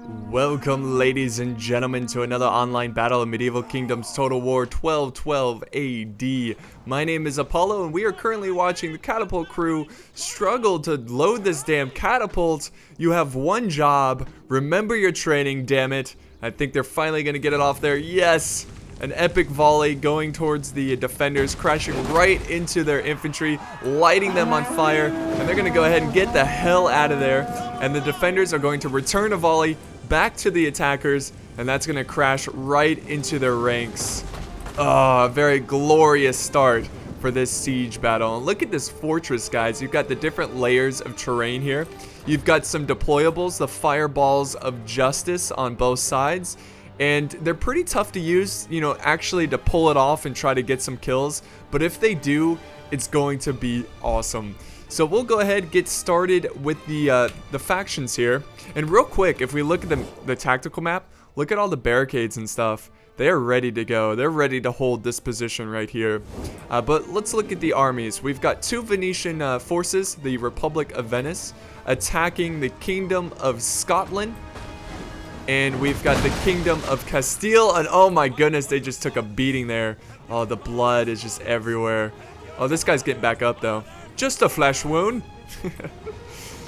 Welcome, ladies and gentlemen, to another online battle of Medieval Kingdoms Total War 1212 AD. My name is Apollo, and we are currently watching the catapult crew struggle to load this damn catapult. You have one job. Remember your training, damn it. I think they're finally going to get it off there. Yes! An epic volley going towards the defenders, crashing right into their infantry, lighting them on fire, and they're going to go ahead and get the hell out of there. And the defenders are going to return a volley back to the attackers, and that's going to crash right into their ranks. Oh, a very glorious start for this siege battle. And look at this fortress, guys. You've got the different layers of terrain here. You've got some deployables, the fireballs of justice on both sides. And they're pretty tough to use, you know, actually to pull it off and try to get some kills. But if they do, it's going to be awesome. So we'll go ahead and get started with the factions here. And real quick, if we look at the tactical map, look at all the barricades and stuff. They are ready to go. They're ready to hold this position right here. But let's look at the armies. We've got two Venetian forces, the Republic of Venice, attacking the Kingdom of Scotland. And we've got the Kingdom of Castile, and oh my goodness, they just took a beating there. Oh, the blood is just everywhere. Oh, this guy's getting back up though. Just a flesh wound.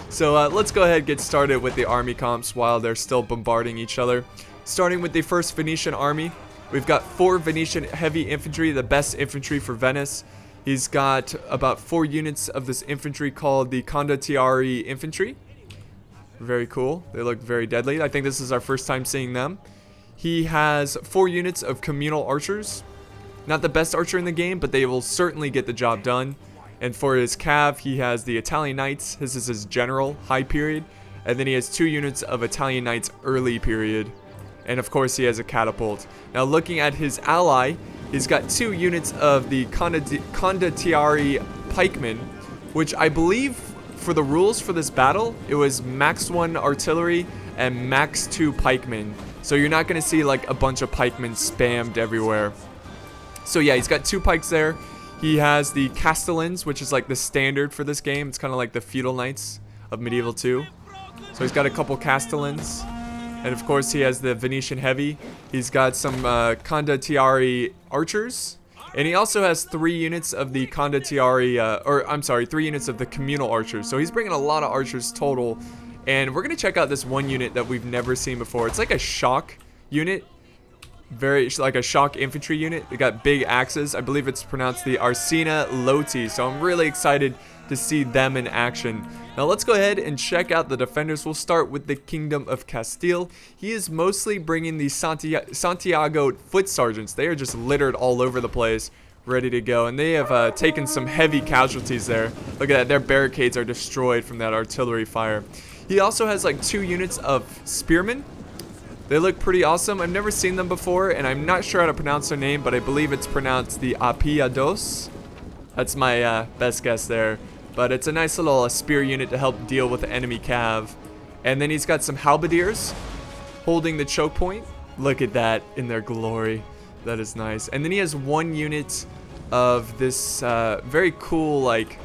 So let's go ahead and get started with the army comps while they're still bombarding each other. Starting with the first Venetian army, we've got 4 Venetian heavy infantry, the best infantry for Venice. He's got about 4 units of this infantry called the Condottieri infantry. Very cool. They look very deadly. I think this is our first time seeing them. He has 4 units of communal archers. Not the best archer in the game, but they will certainly get the job done. And for his cav, he has the Italian Knights. This is his general, high period. And then he has 2 units of Italian Knights, early period. And of course, he has a catapult. Now, looking at his ally, he's got 2 units of the Condottieri pikemen, which I believe, for the rules for this battle, it was max 1 artillery and max 2 pikemen. So you're not going to see like a bunch of pikemen spammed everywhere. So yeah, he's got 2 pikes there. He has the Castellans, which is like the standard for this game. It's kind of like the feudal knights of Medieval 2. So he's got a couple Castellans. And of course he has the Venetian heavy. He's got some Condottieri archers. And he also has 3 units of the Condottieri, 3 units of the communal archers. So he's bringing a lot of archers total. And we're going to check out this one unit that we've never seen before. It's like a shock unit. Very, like a shock infantry unit. They got big axes. I believe it's pronounced the Arsena Loti. So I'm really excited to see them in action. Now let's go ahead and check out the defenders. We'll start with the Kingdom of Castile. He is mostly bringing the Santiago foot sergeants. They are just littered all over the place, ready to go. And they have taken some heavy casualties there. Look at that. Their barricades are destroyed from that artillery fire. He also has like 2 units of spearmen. They look pretty awesome. I've never seen them before, and I'm not sure how to pronounce their name, but I believe it's pronounced the Apiados. That's my best guess there. But it's a nice little spear unit to help deal with the enemy cav. And then he's got some halberdiers holding the choke point. Look at that in their glory. That is nice. And then he has 1 unit of this very cool like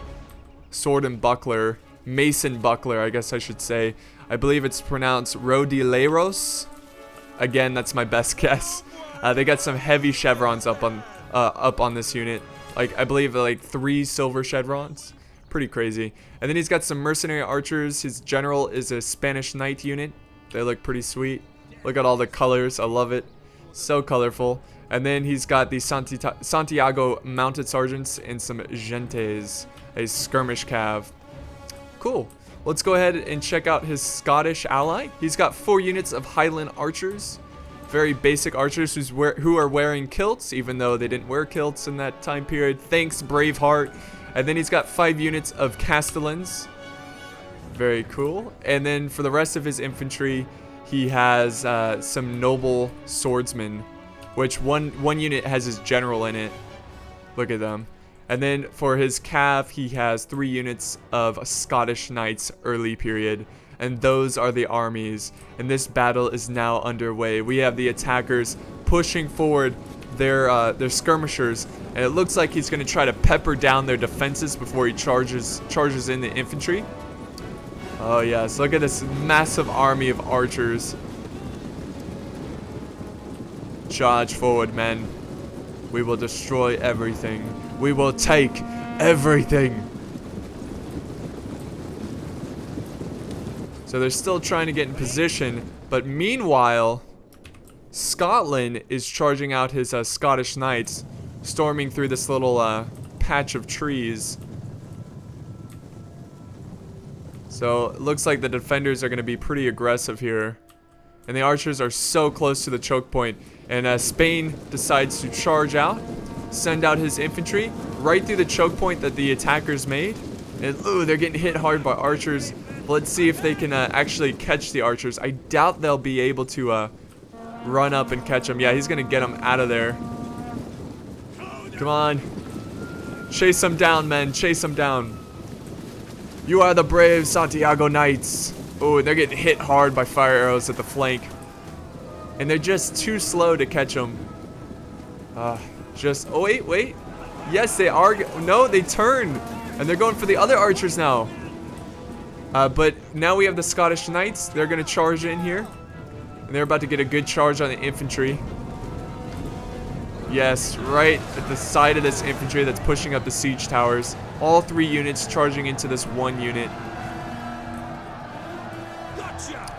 sword and buckler, mason buckler, I guess I should say. I believe it's pronounced Rodileros. Again, that's my best guess. They got some heavy chevrons up on this unit. Like I believe like 3 silver chevrons. Pretty crazy. And then he's got some mercenary archers. His general is a Spanish knight unit. They look pretty sweet. Look at all the colors. I love it. So colorful. And then he's got the Santiago mounted sergeants and some gentes, a skirmish cav. Cool. Let's go ahead and check out his Scottish ally. He's got 4 units of Highland archers. Very basic archers who are wearing kilts, even though they didn't wear kilts in that time period. Thanks, Braveheart. And then he's got 5 units of Castellans. Very cool. And then for the rest of his infantry, he has some noble swordsmen, which one unit has his general in it. Look at them. And then for his cav, he has 3 units of Scottish knights, early period. And those are the armies. And this battle is now underway. We have the attackers pushing forward their skirmishers, and it looks like he's going to try to pepper down their defenses before he charges in the infantry. Oh yes, look at this massive army of archers Charge forward, men. We will destroy everything. We will take everything. So they're still trying to get in position, but meanwhile, Scotland is charging out his Scottish knights, storming through this little patch of trees. So it looks like the defenders are going to be pretty aggressive here. And the archers are so close to the choke point. And Spain decides to charge out, send out his infantry right through the choke point that the attackers made. And ooh, they're getting hit hard by archers. Let's see if they can actually catch the archers. I doubt they'll be able to run up and catch them. Yeah, he's going to get them out of there. Come on. Chase them down, men. Chase them down. You are the brave Santiago Knights. Oh, they're getting hit hard by fire arrows at the flank. And they're just too slow to catch them. Oh, wait. Yes, they are. No, they turn. And they're going for the other archers now. But now we have the Scottish Knights. They're going to charge in here. And they're about to get a good charge on the infantry. Yes, right at the side of this infantry that's pushing up the siege towers. All 3 units charging into this 1 unit.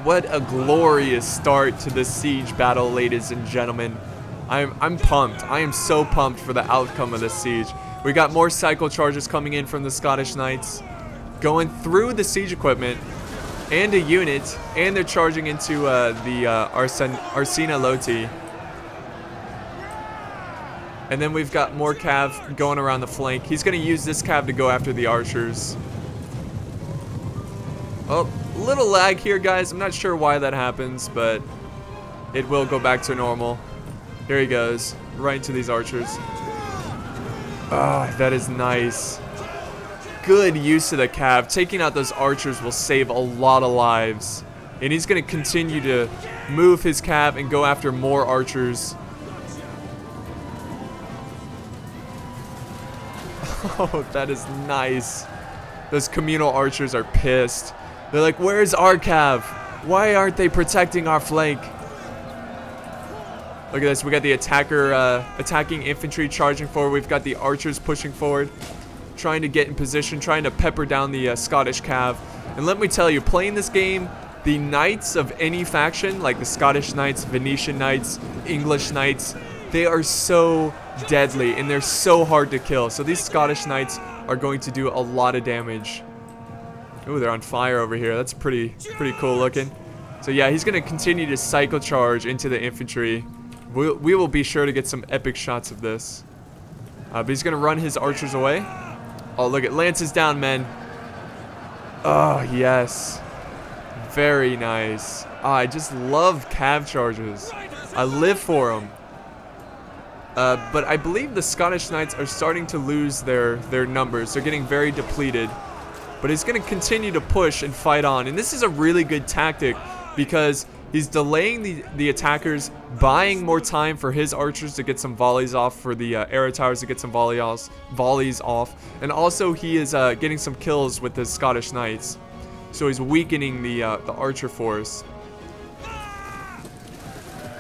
What a glorious start to this siege battle, ladies and gentlemen. I'm pumped. I am so pumped for the outcome of this siege. We got more cycle charges coming in from the Scottish Knights, going through the siege equipment and a unit, and they're charging into the Arsena Loti. And then we've got more cav going around the flank. He's going to use this cav to go after the archers. Oh, little lag here, guys. I'm not sure why that happens, but it will go back to normal. Here he goes, right into these archers. Ah, that is nice. Good use of the cav. Taking out those archers will save a lot of lives. And he's going to continue to move his cav and go after more archers. Oh, that is nice. Those communal archers are pissed. They're like, where's our cav? Why aren't they protecting our flank? Look at this. We got the attacking infantry charging forward. We've got the archers pushing forward, trying to get in position, trying to pepper down the Scottish cav. And let me tell you, playing this game, the knights of any faction, like the Scottish Knights, Venetian Knights, English Knights, they are so deadly and they're so hard to kill. So these Scottish Knights are going to do a lot of damage. Ooh, they're on fire over here. That's pretty cool looking. So yeah, he's going to continue to cycle charge into the infantry. We will be sure to get some epic shots of this. But he's going to run his archers away. Oh, look, it lances down, men. Oh, yes. Very nice. Oh, I just love cav charges. I live for them. But I believe the Scottish Knights are starting to lose their numbers. They're getting very depleted. But he's going to continue to push and fight on. And this is a really good tactic because he's delaying the attackers, buying more time for his archers to get some volleys off, for the arrow towers to get some volleys off. And also he is getting some kills with the Scottish Knights. So he's weakening the archer force.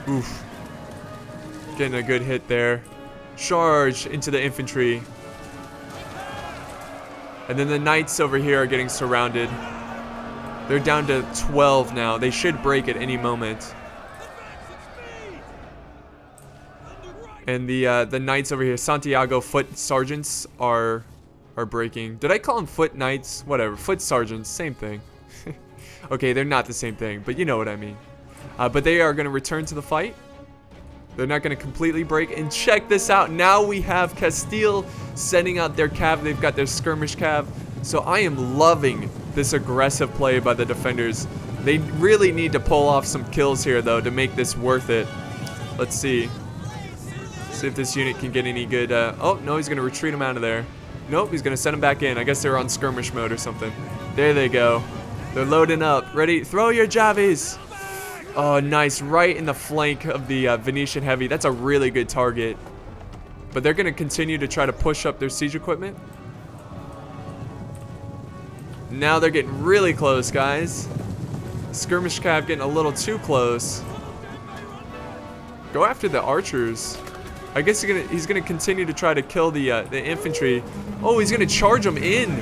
Oof. Getting a good hit there. Charge into the infantry. And then the knights over here are getting surrounded. They're down to 12 now. They should break at any moment. And the knights over here, Santiago foot sergeants, are breaking. Did I call them foot knights? Whatever. Foot sergeants, same thing. Okay, they're not the same thing, but you know what I mean. But they are going to return to the fight. They're not going to completely break. And check this out. Now we have Castile sending out their cav. They've got their skirmish cav. So I am loving this aggressive play by the defenders. They really need to pull off some kills here, though, to make this worth it. Let's see. See if this unit can get any good... oh, no, he's going to retreat them out of there. Nope, he's going to send them back in. I guess they're on skirmish mode or something. There they go. They're loading up. Ready? Throw your javies. Oh, nice. Right in the flank of the Venetian heavy. That's a really good target. But they're going to continue to try to push up their siege equipment. Now they're getting really close, guys. Skirmish cav getting a little too close. go after the archers. I guess he's gonna continue to try to kill the infantry. Oh, he's gonna charge them in.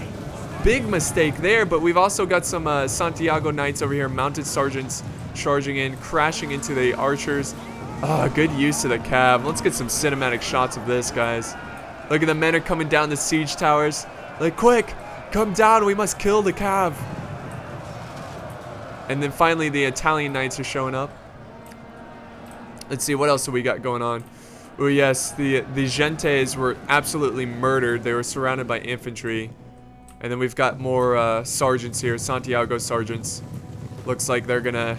Big mistake there, but we've also got some Santiago Knights over here, mounted sergeants charging in, crashing into the archers. Ah, good use of the cav. Let's get some cinematic shots of this, guys. Look at the men are coming down the siege towers. Like, quick, come down, we must kill the cav. And then finally the Italian Knights are showing up. Let's see, what else have we got going on? Oh yes, the Gentes were absolutely murdered. They were surrounded by infantry. And then we've got more sergeants here, Santiago sergeants. Looks like they're gonna...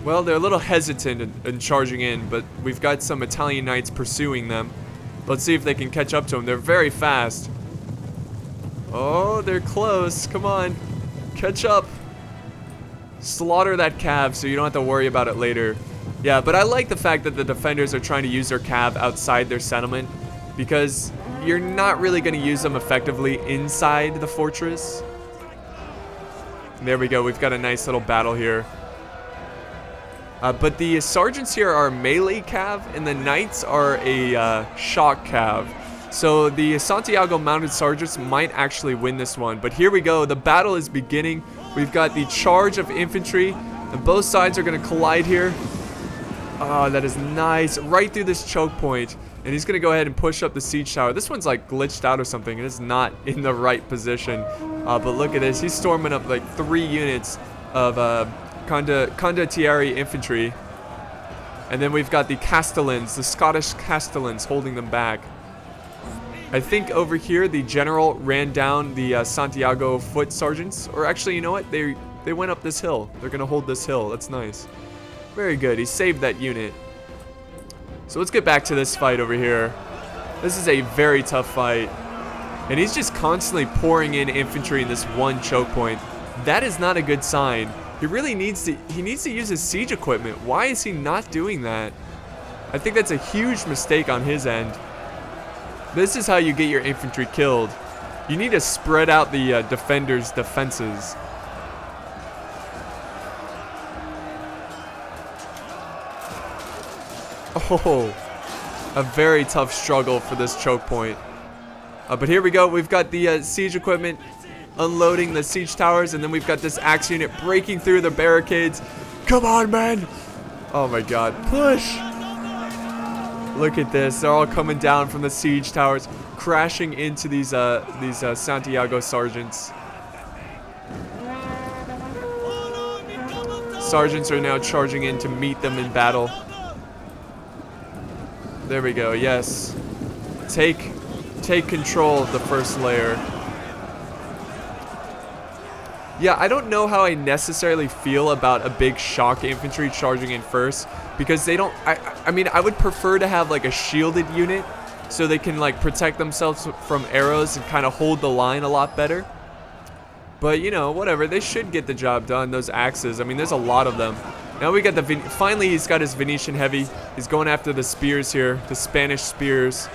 Well, they're a little hesitant in charging in, but we've got some Italian Knights pursuing them. Let's see if they can catch up to them. They're very fast. Oh, they're close. Come on. Catch up. Slaughter that cav so you don't have to worry about it later. Yeah, but I like the fact that the defenders are trying to use their cav outside their settlement, because you're not really going to use them effectively inside the fortress. There we go. We've got a nice little battle here. But the sergeants here are melee cav, and the knights are a shock cav. So the Santiago mounted sergeants might actually win this one. But here we go. The battle is beginning. We've got the charge of infantry, and both sides are going to collide here. Oh, that is nice. Right through this choke point. And he's going to go ahead and push up the siege tower. This one's like glitched out or something. It is not in the right position. But look at this. He's storming up like 3 units of condottieri infantry. And then we've got the Castellans, the Scottish Castellans, holding them back. I think over here the general ran down the Santiago foot sergeants. Or actually, you know what? They went up this hill. They're going to hold this hill. That's nice. Very good. He saved that unit. So let's get back to this fight over here. This is a very tough fight. And he's just constantly pouring in infantry in this one choke point. That is not a good sign. He really needs to use his siege equipment. Why is he not doing that? I think that's a huge mistake on his end. This is how you get your infantry killed. You need to spread out the defenders' defenses. Oh, a very tough struggle for this choke point. But here we go. We've got the siege equipment unloading the siege towers, and then we've got this axe unit breaking through the barricades. Come on, man. Oh my god. Push. Look at this. They're all coming down from the siege towers, crashing into these Santiago sergeants. Sergeants are now charging in to meet them in battle. There we go. Yes. Take control of the first layer. Yeah, I don't know how I necessarily feel about a big shock infantry charging in first, because they don't... I mean, I would prefer to have like a shielded unit so they can like protect themselves from arrows and kind of hold the line a lot better. But, you know, whatever. They should get the job done, those axes. I mean, there's a lot of them. Now we got the... Finally, he's got his Venetian heavy. He's going after the spears here, the Spanish spears.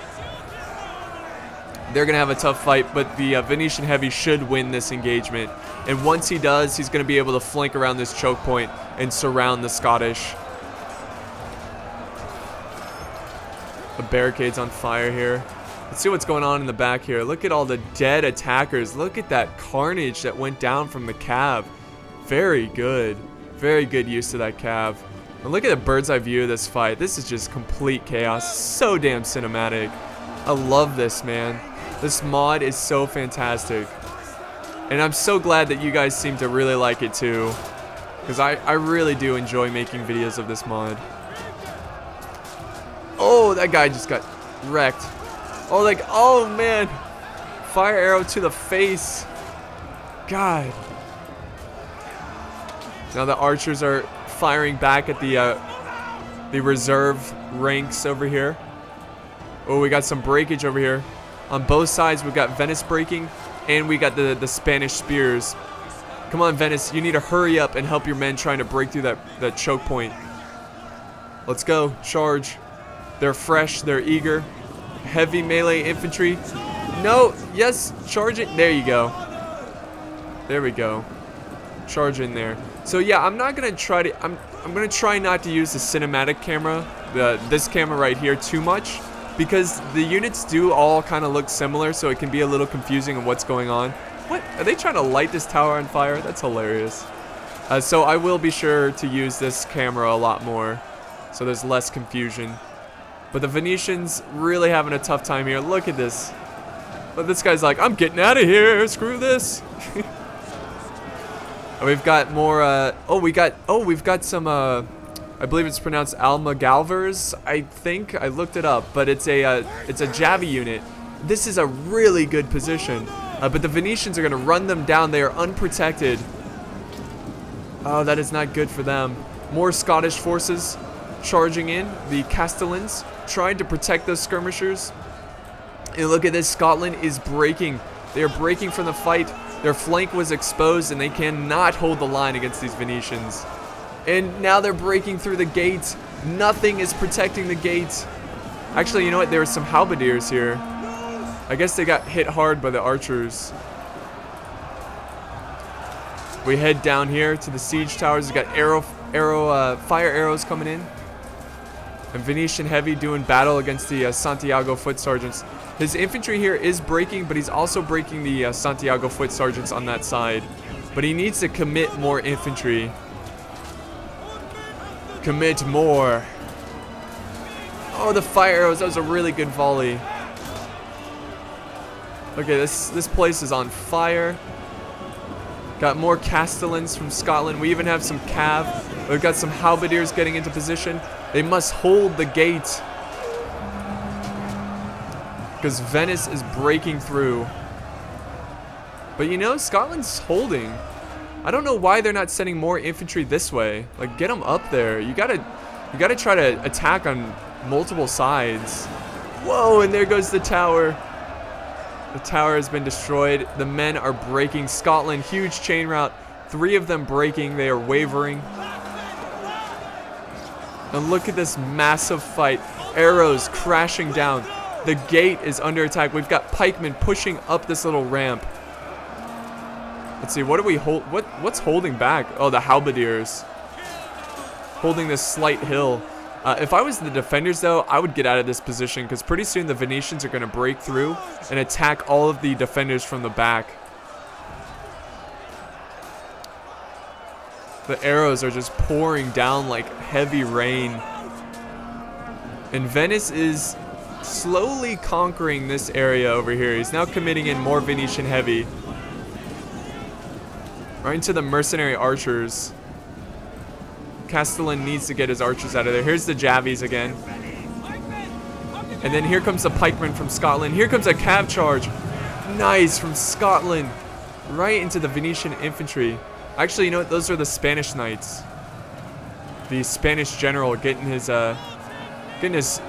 They're going to have a tough fight, but the Venetian heavy should win this engagement. And once he does, he's going to be able to flank around this choke point and surround the Scottish. The barricade's on fire here. Let's see what's going on in the back here. Look at all the dead attackers. Look at that carnage that went down from the cav. Very good. Very good use of that cav. And look at the bird's eye view of this fight. This is just complete chaos. So damn cinematic. I love this, man. This mod is so fantastic. And I'm so glad that you guys seem to really like it too. Because I really do enjoy making videos of this mod. Oh, that guy just got wrecked. Oh, like, oh man. Fire arrow to the face. God. Now the archers are firing back at the reserve ranks over here. Oh, we got some breakage over here. On both sides, we've got Venice breaking, and we got the Spanish spears. Come on, Venice. You need to hurry up and help your men trying to break through that choke point. Let's go. Charge. They're fresh. They're eager. Heavy melee infantry. No. Yes. Charge it. There you go. There we go. Charge in there. So yeah, I'm not gonna try to. I'm gonna try not to use the cinematic camera, this camera right here, too much, because the units do all kind of look similar, so it can be a little confusing on what's going on. What are they trying to light this tower on fire? That's hilarious. So I will be sure to use this camera a lot more, so there's less confusion. But the Venetians really having a tough time here. Look at this. But this guy's like, I'm getting out of here. Screw this. We've got more. We've got some. I believe it's pronounced Almagalvers. I think I looked it up, but it's a Javi unit. This is a really good position. But the Venetians are gonna run them down. They are unprotected. Oh, that is not good for them. More Scottish forces charging in. The Castellans trying to protect those skirmishers. And look at this. Scotland is breaking. They are breaking from the fight. Their flank was exposed, and they cannot hold the line against these Venetians. And now they're breaking through the gates. Nothing is protecting the gates. Actually, you know what? There were some halberdiers here. I guess they got hit hard by the archers. We head down here to the siege towers. We got fire arrows coming in. And Venetian heavy doing battle against the Santiago foot sergeants. His infantry here is breaking, but he's also breaking the Santiago foot sergeants on that side. But he needs to commit more infantry. Commit more. Oh, the fire arrows. That was a really good volley. Okay, this place is on fire. Got more Castellans from Scotland. We even have some cav. We've got some halberdiers getting into position. They must hold the gate, because Venice is breaking through. But you know, Scotland's holding. I don't know why they're not sending more infantry this way. Like, get them up there. You gotta try to attack on multiple sides. Whoa, and there goes the tower. The tower has been destroyed. The men are breaking. Scotland, huge chain route. 3 of them breaking. They are wavering. And look at this massive fight. Arrows crashing down. The gate is under attack. We've got pikemen pushing up this little ramp. Let's see, what do we hold? What's holding back? Oh, the halberdiers. Holding this slight hill. If I was the defenders, though, I would get out of this position, because pretty soon the Venetians are going to break through and attack all of the defenders from the back. The arrows are just pouring down like heavy rain. And Venice is slowly conquering this area over here. He's now committing in more Venetian heavy. Right into the mercenary archers. Castellan needs to get his archers out of there. Here's the Javies again. And then here comes the pikemen from Scotland. Here comes a cav charge. Nice, from Scotland. Right into the Venetian infantry. Actually, you know what? Those are the Spanish knights. The Spanish general getting his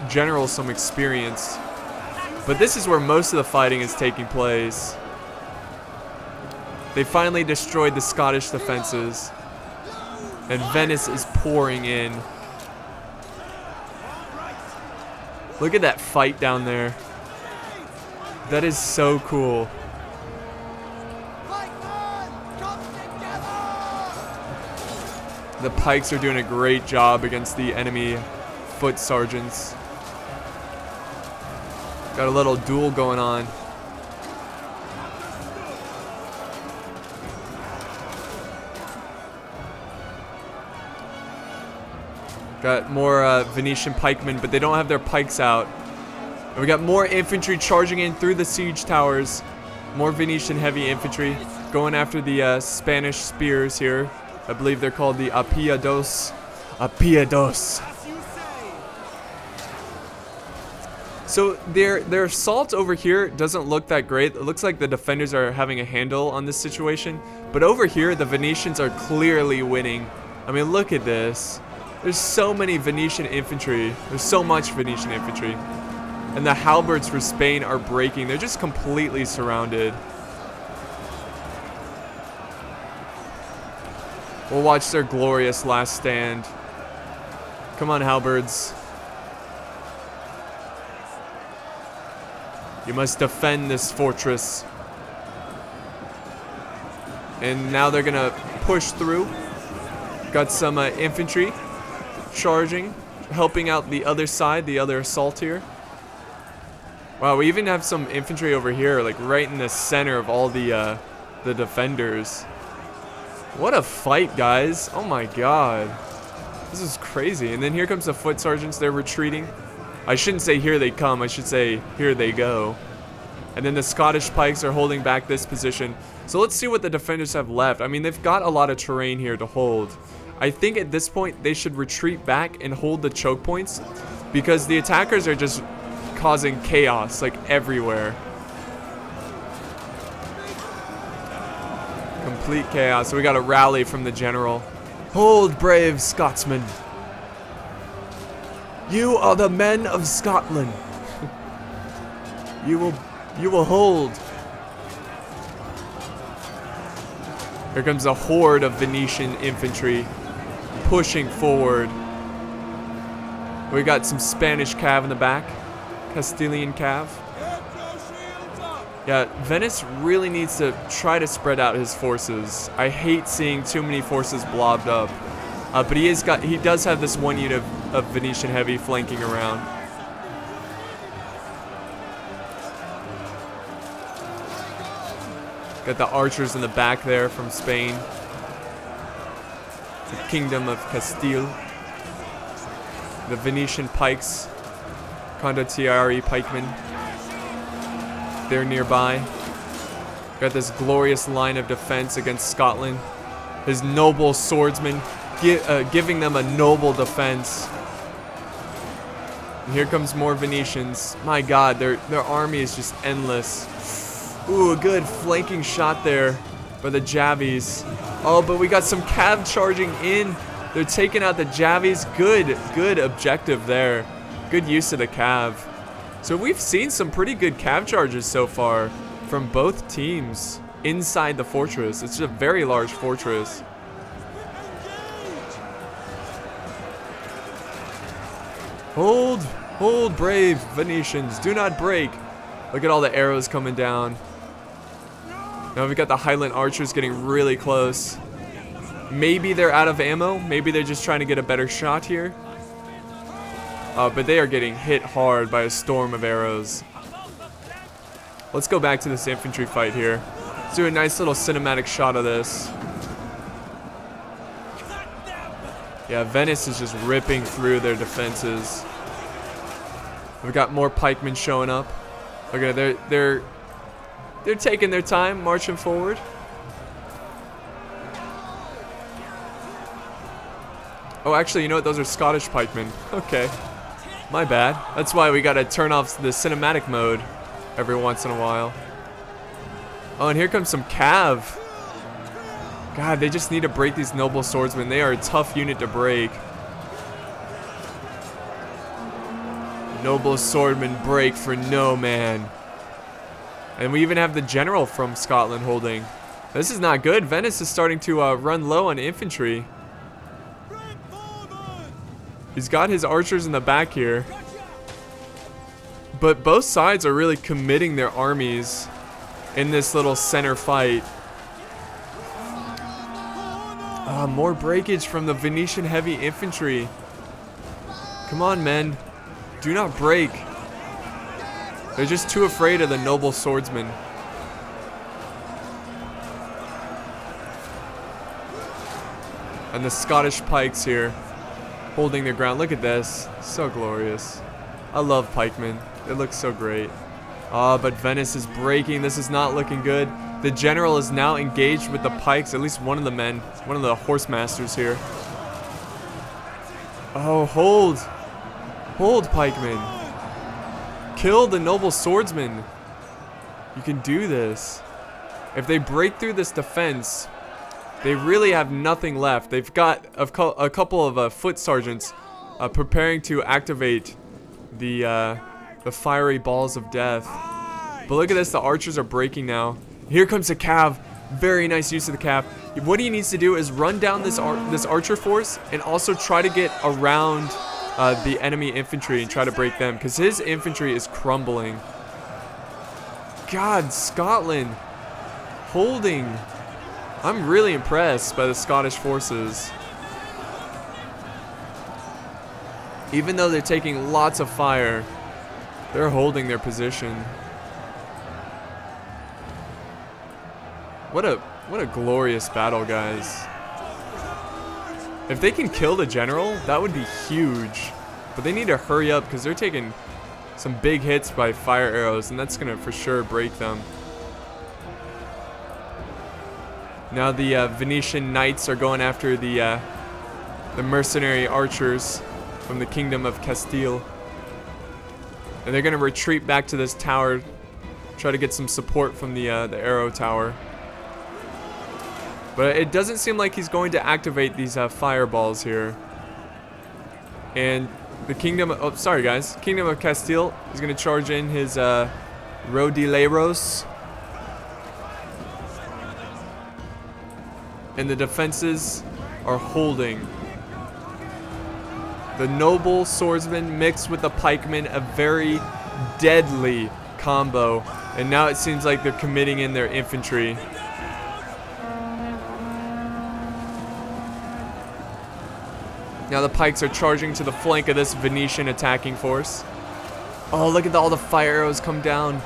general some experience. But this is where most of the fighting is taking place. They finally destroyed the Scottish defenses. And Venice is pouring in. Look at that fight down there. That is so cool. The pikes are doing a great job against the enemy foot sergeants. Got a little duel going on. Got more Venetian pikemen, but they don't have their pikes out. And we got more infantry charging in through the siege towers. More Venetian heavy infantry going after the Spanish spears here. I believe they're called the apiados. Apiados. So their assault over here doesn't look that great. It looks like the defenders are having a handle on this situation. But over here, the Venetians are clearly winning. I mean, look at this. There's so many Venetian infantry. There's so much Venetian infantry. And the halberds for Spain are breaking. They're just completely surrounded. We'll watch their glorious last stand. Come on, halberds. You must defend this fortress. And now they're gonna push through. Got some infantry charging, helping out the other side, the other assault here. Wow, we even have some infantry over here, like right in the center of all the defenders. What a fight, guys. Oh my god. This is crazy. And then here comes the foot sergeants. They're retreating. I shouldn't say here they come. I should say here they go. And then the Scottish pikes are holding back this position. So let's see what the defenders have left. I mean, they've got a lot of terrain here to hold. I think at this point they should retreat back and hold the choke points, because the attackers are just causing chaos like everywhere. Complete chaos. So we got a rally from the general. Hold, brave Scotsmen. You are the men of Scotland. You will hold. Here comes a horde of Venetian infantry pushing forward. We got some Spanish cav in the back. Castilian cav. Yeah, Venice really needs to try to spread out his forces. I hate seeing too many forces blobbed up. But he does have this one unit of Venetian heavy flanking around. Got the archers in the back there from Spain. The Kingdom of Castile. The Venetian pikes. Condottieri pikemen. They're nearby. Got this glorious line of defense against Scotland. His noble swordsmen giving them a noble defense. And here comes more Venetians. My god, their army is just endless. Ooh, a good flanking shot there by the Javies. Oh, but we got some cav charging in. They're taking out the Javies. Good objective there. Good use of the cav. So we've seen some pretty good cav charges so far from both teams inside the fortress. It's a very large fortress. Hold, brave Venetians. Do not break. Look at all the arrows coming down. Now we got the Highland archers getting really close. Maybe they're out of ammo. Maybe they're just trying to get a better shot here. But they are getting hit hard by a storm of arrows. Let's go back to this infantry fight here. Let's do a nice little cinematic shot of this. Yeah, Venice is just ripping through their defenses. We've got more pikemen showing up. Okay, they're taking their time, marching forward. Oh, actually, you know what? Those are Scottish pikemen. Okay. My bad. That's why we gotta turn off the cinematic mode every once in a while. Oh, and here comes some cav. God, they just need to break these noble swordsmen. They are a tough unit to break. Noble swordmen break for no man. And we even have the general from Scotland holding. This is not good. Venice is starting to run low on infantry. He's got his archers in the back here. But both sides are really committing their armies in this little center fight. More breakage from the Venetian heavy infantry. Come on, men. Do not break. They're just too afraid of the noble swordsmen. And the Scottish pikes here, holding their ground. Look at this. So glorious. I love pikemen. It looks so great. But Venice is breaking. This is not looking good. The general is now engaged with the pikes. At least one of the men. One of the horse masters here. Oh, hold. Hold, pikemen. Kill the noble swordsman. You can do this. If they break through this defense, they really have nothing left. They've got a couple of foot sergeants preparing to activate the fiery balls of death. But look at this. The archers are breaking now. Here comes the cav. Very nice use of the cav. What he needs to do is run down this archer force and also try to get around the enemy infantry and try to break them, because his infantry is crumbling. God, Scotland holding. I'm really impressed by the Scottish forces. Even though they're taking lots of fire, they're holding their position. What a glorious battle, guys. If they can kill the general, that would be huge. But they need to hurry up because they're taking some big hits by fire arrows, and that's gonna for sure break them. Now the Venetian knights are going after the mercenary archers from the Kingdom of Castile. And they're gonna retreat back to this tower, try to get some support from the arrow tower. But it doesn't seem like he's going to activate these fireballs here. And the Kingdom of Castile is gonna charge in his Rodileros. And the defenses are holding. The noble swordsman mixed with the pikeman, a very deadly combo. And now it seems like they're committing in their infantry. Now the pikes are charging to the flank of this Venetian attacking force. Oh, look at all the fire arrows come down.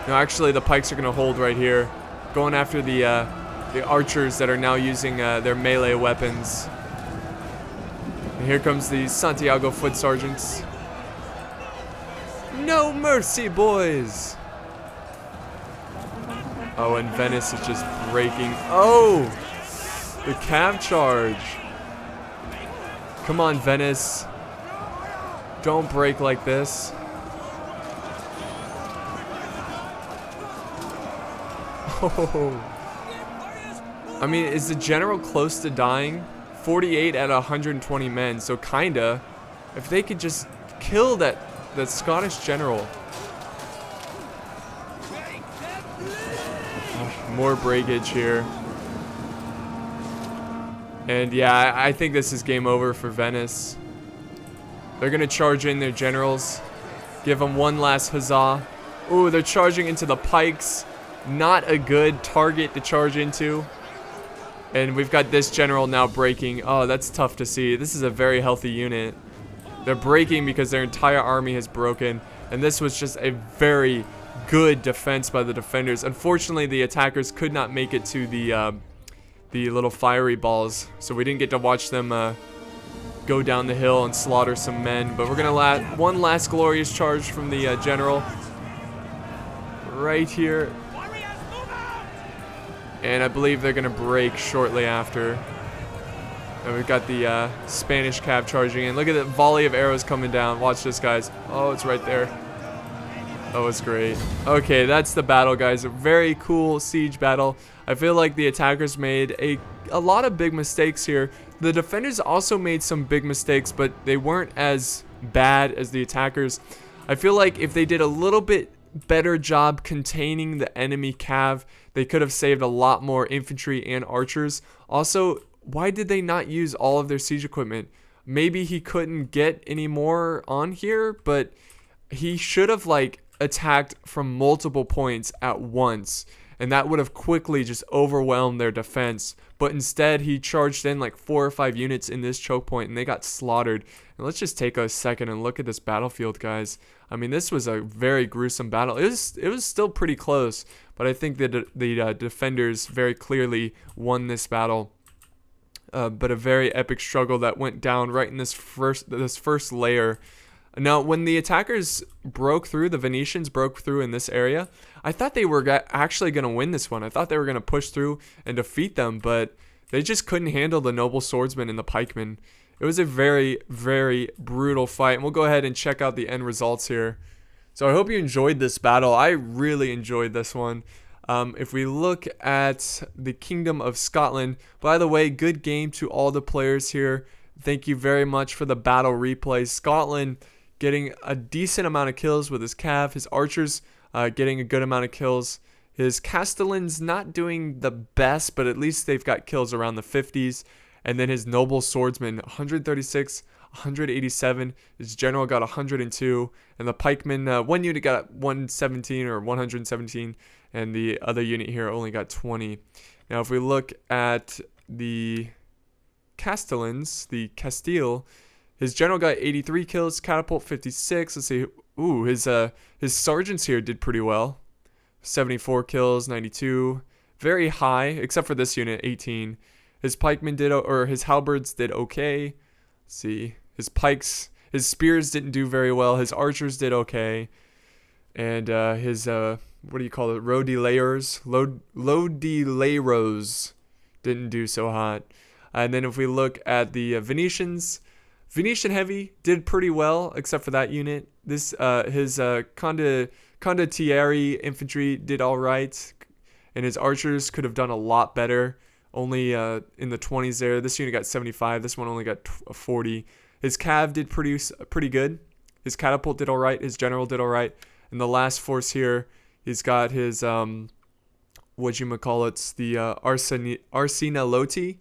No, actually the pikes are going to hold right here. Going after the archers that are now using their melee weapons. And here comes the Santiago foot sergeants. No mercy, boys! Oh, and Venice is just breaking. Oh! The cav charge. Come on, Venice. Don't break like this. Oh. I mean, is the general close to dying? 48 out of 120 men, so kinda. If they could just kill that Scottish general. Oh, more breakage here. And yeah, I think this is game over for Venice. They're gonna charge in their generals. Give them one last huzzah. Ooh, they're charging into the pikes. Not a good target to charge into. And we've got this general now breaking. Oh, that's tough to see. This is a very healthy unit. They're breaking because their entire army has broken. And this was just a very good defense by the defenders. Unfortunately, the attackers could not make it to the little fiery balls. So we didn't get to watch them go down the hill and slaughter some men. But we're going to one last glorious charge from the general. Right here. And I believe they're going to break shortly after. And we've got the Spanish cav charging in. Look at the volley of arrows coming down. Watch this, guys. Oh, it's right there. Oh, it's great. Okay, that's the battle, guys. A very cool siege battle. I feel like the attackers made a lot of big mistakes here. The defenders also made some big mistakes, but they weren't as bad as the attackers. I feel like if they did a little bit better job containing the enemy cav, they could have saved a lot more infantry and archers. Also, why did they not use all of their siege equipment? Maybe he couldn't get any more on here, but he should have like attacked from multiple points at once, and that would have quickly just overwhelmed their defense. But instead, he charged in like 4 or 5 units in this choke point, and they got slaughtered. And let's just take a second and look at this battlefield, guys. I mean, this was a very gruesome battle. It was still pretty close, but I think that the defenders very clearly won this battle. But a very epic struggle that went down right in this first layer. Now, when the attackers broke through, the Venetians broke through in this area, I thought they were actually going to win this one. I thought they were going to push through and defeat them, but they just couldn't handle the noble swordsmen and the pikemen. It was a very, very brutal fight, and we'll go ahead and check out the end results here. So I hope you enjoyed this battle. I really enjoyed this one. If we look at the Kingdom of Scotland, by the way, good game to all the players here. Thank you very much for the battle replay. Scotland getting a decent amount of kills with his cav, his archers getting a good amount of kills. His castellans not doing the best, but at least they've got kills around the 50s. And then his noble swordsman, 136, 187. His general got 102. And the pikeman, one unit got 117 or 117. And the other unit here only got 20. Now, if we look at the Castellans, the Castile, his general got 83 kills, catapult 56. Let's see. Ooh, his sergeants here did pretty well. 74 kills, 92. Very high, except for this unit, 18. His pikemen his halberds did okay. Let's see. His spears didn't do very well. His archers did okay. And his, what do you call it? Rodelayers didn't do so hot. And then if we look at the Venetians, Venetian heavy did pretty well, except for that unit. His condottieri infantry did all right, and his archers could have done a lot better. Only in the 20s there. This unit got 75. This one only got 40. His cav did pretty good. His catapult did all right. His general did all right. And the last force here, he's got his the Arsenalotti.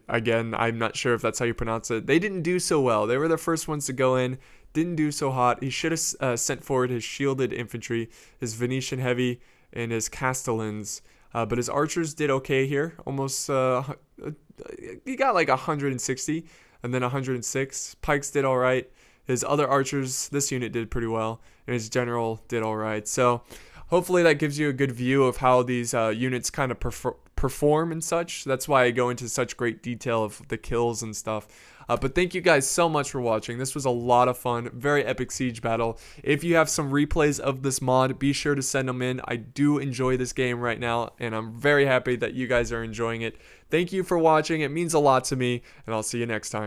I'm not sure if that's how you pronounce it. They didn't do so well. They were the first ones to go in. Didn't do so hot. He should have sent forward his shielded infantry, his Venetian heavy, and his Castellans. But his archers did okay here. Almost, he got like 160 and then 106. Pikes did all right. His other archers, this unit did pretty well. And his general did all right. So hopefully that gives you a good view of how these units kind of perform and such. That's why I go into such great detail of the kills and stuff. But thank you guys so much for watching. This was a lot of fun. Very epic siege battle. If you have some replays of this mod, be sure to send them in. I do enjoy this game right now, and I'm very happy that you guys are enjoying it. Thank you for watching. It means a lot to me, and I'll see you next time.